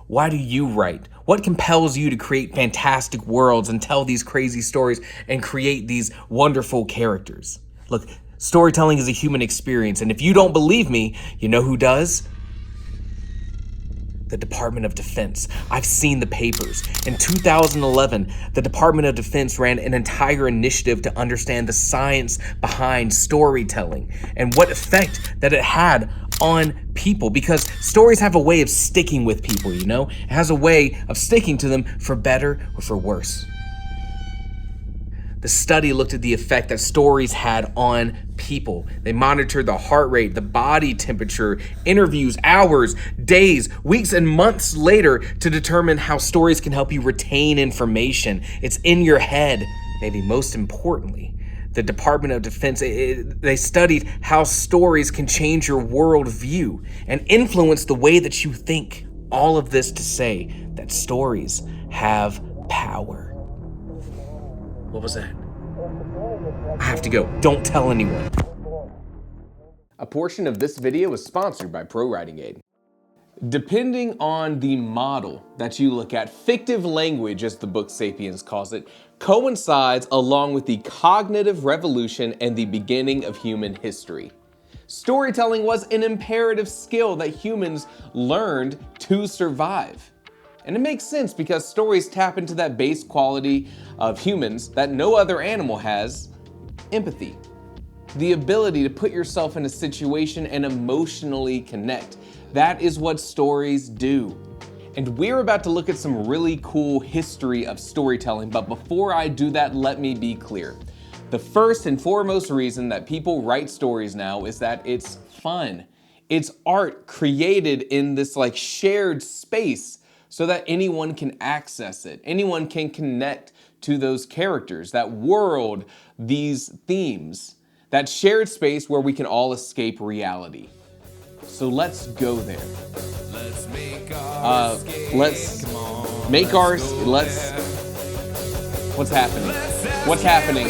Why do you write? What compels you to create fantastic worlds and tell these crazy stories and create these wonderful characters? Look, storytelling is a human experience, and if you don't believe me, you know who does? The Department of Defense. I've seen the papers. In 2011, the Department of Defense ran an entire initiative to understand the science behind storytelling and what effect that it had on people, because stories have a way of sticking with people, you know? It has a way of sticking to them for better or for worse. The study looked at the effect that stories had on people. They monitored the heart rate, the body temperature, interviews, hours, days, weeks, and months later to determine how stories can help you retain information. It's in your head, maybe most importantly. The Department of Defense, they studied how stories can change your worldview and influence the way that you think. All of this to say that stories have power. What was that? I have to go. Don't tell anyone. A portion of this video is sponsored by Pro Writing Aid. Depending on the model that you look at, fictive language, as the book Sapiens calls it, coincides along with the cognitive revolution and the beginning of human history. Storytelling was an imperative skill that humans learned to survive. And it makes sense because stories tap into that base quality of humans that no other animal has: empathy. The ability to put yourself in a situation and emotionally connect. That is what stories do. And we're about to look at some really cool history of storytelling, but before I do that, let me be clear. The first and foremost reason that people write stories now is that it's fun. It's art created in this shared space so that anyone can access it. Anyone can connect to those characters, that world, these themes, that shared space where we can all escape reality. So let's go there. Let's make ours. What's happening? What's happening?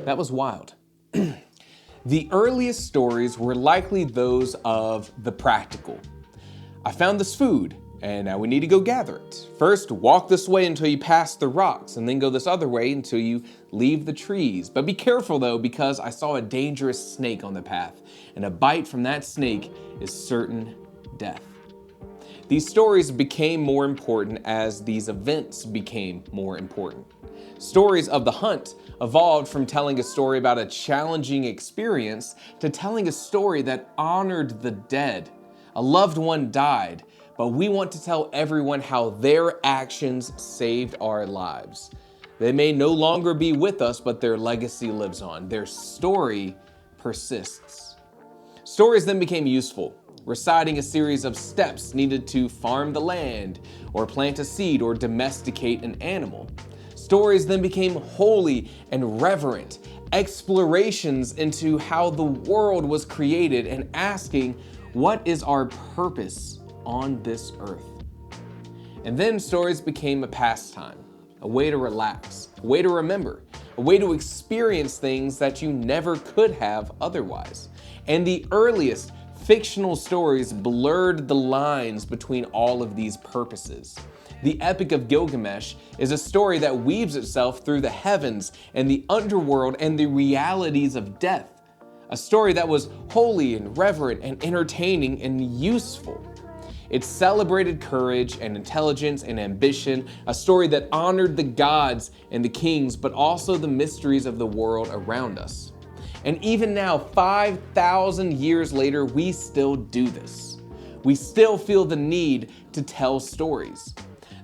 That was wild. The earliest stories were likely those of the practical. I found this food, and now we need to go gather it. First, walk this way until you pass the rocks, and then go this other way until you leave the trees. But be careful though, because I saw a dangerous snake on the path, and a bite from that snake is certain death. These stories became more important as these events became more important. Stories of the hunt evolved from telling a story about a challenging experience to telling a story that honored the dead. A loved one died, but we want to tell everyone how their actions saved our lives. They may no longer be with us, but their legacy lives on. Their story persists. Stories then became useful, reciting a series of steps needed to farm the land, or plant a seed, or domesticate an animal. Stories then became holy and reverent, explorations into how the world was created and asking, what is our purpose on this earth? And then stories became a pastime, a way to relax, a way to remember, a way to experience things that you never could have otherwise. And the earliest fictional stories blurred the lines between all of these purposes. The Epic of Gilgamesh is a story that weaves itself through the heavens and the underworld and the realities of death. A story that was holy and reverent and entertaining and useful. It celebrated courage and intelligence and ambition, a story that honored the gods and the kings, but also the mysteries of the world around us. And even now, 5,000 years later, we still do this. We still feel the need to tell stories.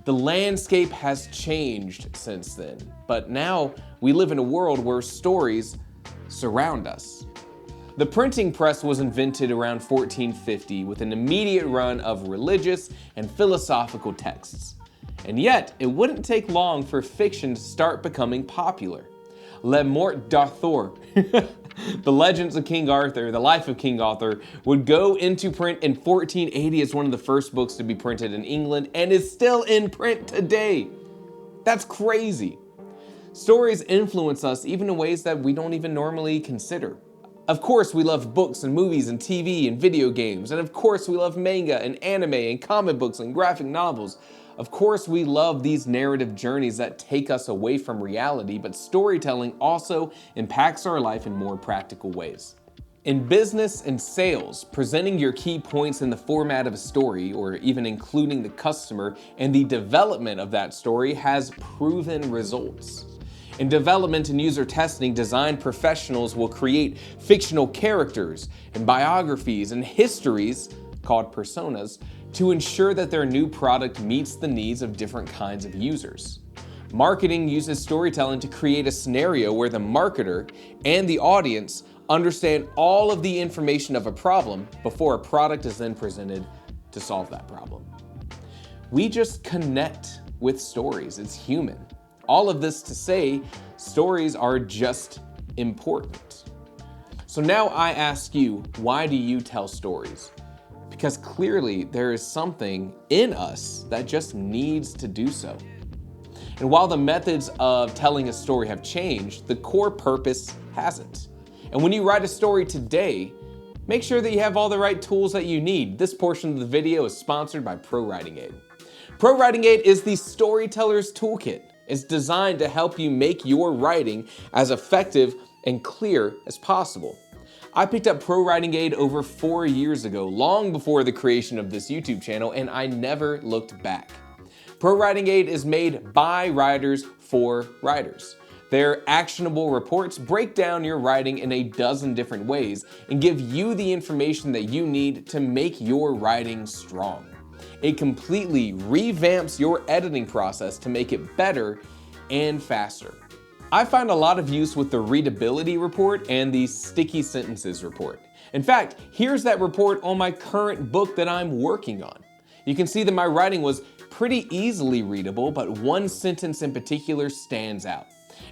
The landscape has changed since then, but now we live in a world where stories surround us. The printing press was invented around 1450 with an immediate run of religious and philosophical texts. And yet, it wouldn't take long for fiction to start becoming popular. Le Morte d'Arthur, The Legends of King Arthur, The Life of King Arthur, would go into print in 1480 as one of the first books to be printed in England and is still in print today. That's crazy. Stories influence us even in ways that we don't even normally consider. Of course, we love books and movies and TV and video games. And of course, we love manga and anime and comic books and graphic novels. Of course, we love these narrative journeys that take us away from reality, but storytelling also impacts our life in more practical ways. In business and sales, presenting your key points in the format of a story, or even including the customer and the development of that story, has proven results. In development and user testing, design professionals will create fictional characters and biographies and histories, called personas, to ensure that their new product meets the needs of different kinds of users. Marketing uses storytelling to create a scenario where the marketer and the audience understand all of the information of a problem before a product is then presented to solve that problem. We just connect with stories. It's human. All of this to say, stories are just important. So now I ask you, why do you tell stories? Because clearly there is something in us that just needs to do so. And while the methods of telling a story have changed, the core purpose hasn't. And when you write a story today, make sure that you have all the right tools that you need. This portion of the video is sponsored by Pro Writing Aid. Pro Writing Aid is the storyteller's toolkit. It's designed to help you make your writing as effective and clear as possible. I picked up Pro Writing Aid over 4 years ago, long before the creation of this YouTube channel, and I never looked back. Pro Writing Aid is made by writers for writers. Their actionable reports break down your writing in a dozen different ways and give you the information that you need to make your writing strong. It completely revamps your editing process to make it better and faster. I find a lot of use with the readability report and the sticky sentences report. In fact, here's that report on my current book that I'm working on. You can see that my writing was pretty easily readable, but one sentence in particular stands out.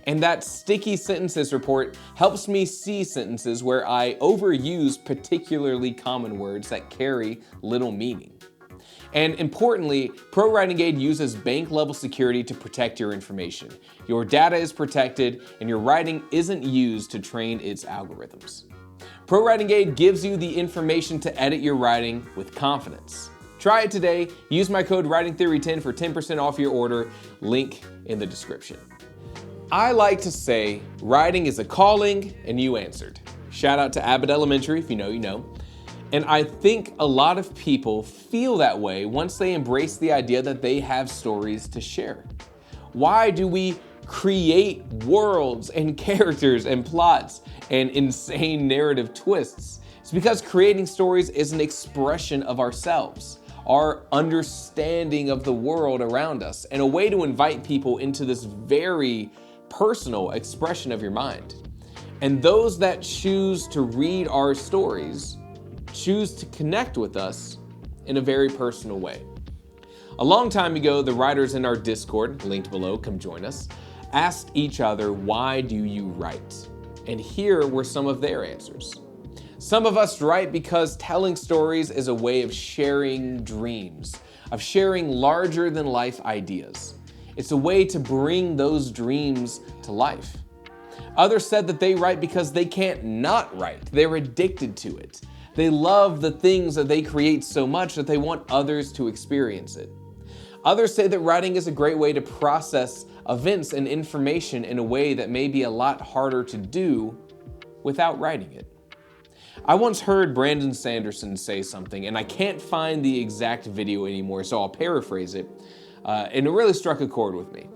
And that sticky sentences report helps me see sentences where I overuse particularly common words that carry little meaning. And importantly, Pro Writing Aid uses bank-level security to protect your information. Your data is protected, and your writing isn't used to train its algorithms. Pro Writing Aid gives you the information to edit your writing with confidence. Try it today. Use my code WritingTheory10 for 10% off your order. Link in the description. I like to say, writing is a calling, and you answered. Shout out to Abbott Elementary, if you know, you know. And I think a lot of people feel that way once they embrace the idea that they have stories to share. Why do we create worlds and characters and plots and insane narrative twists? It's because creating stories is an expression of ourselves, our understanding of the world around us, and a way to invite people into this very personal expression of your mind. And those that choose to read our stories choose to connect with us in a very personal way. A long time ago, the writers in our Discord, linked below, come join us, asked each other, why do you write? And here were some of their answers. Some of us write because telling stories is a way of sharing dreams, of sharing larger than life ideas. It's a way to bring those dreams to life. Others said that they write because they can't not write. They're addicted to it. They love the things that they create so much that they want others to experience it. Others say that writing is a great way to process events and information in a way that may be a lot harder to do without writing it. I once heard Brandon Sanderson say something, and I can't find the exact video anymore, so I'll paraphrase it, and it really struck a chord with me.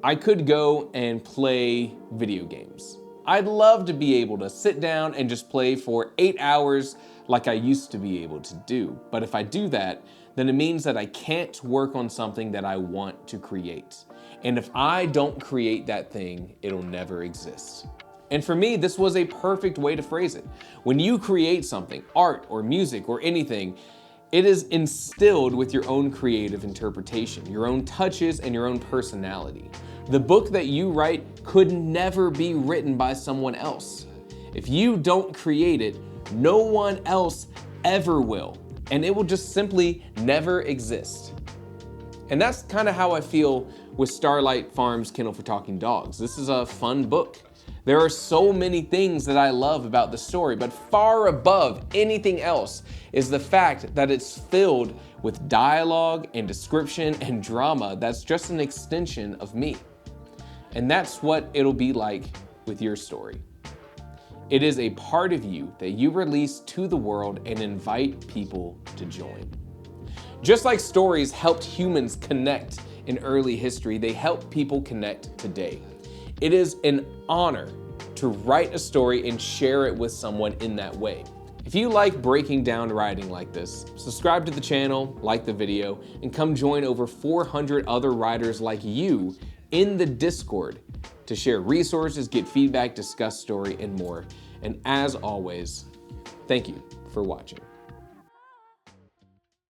I could go and play video games. I'd love to be able to sit down and just play for 8 hours like I used to be able to do. But if I do that, then it means that I can't work on something that I want to create. And if I don't create that thing, it'll never exist. And for me, this was a perfect way to phrase it. When you create something, art or music or anything, It is instilled with your own creative interpretation, your own touches, and your own personality. The book that you write could never be written by someone else. If you don't create it, no one else ever will, and it will just simply never exist. And that's kind of how I feel with Starlight Farm's Kennel for Talking Dogs. This is a fun book. There are so many things that I love about the story, but far above anything else is the fact that it's filled with dialogue and description and drama that's just an extension of me. And that's what it'll be like with your story. It is a part of you that you release to the world and invite people to join. Just like stories helped humans connect in early history, they help people connect today. It is an honor to write a story and share it with someone in that way. If you like breaking down writing like this, subscribe to the channel, like the video, and come join over 400 other writers like you in the Discord to share resources, get feedback, discuss story, and more. And as always, thank you for watching.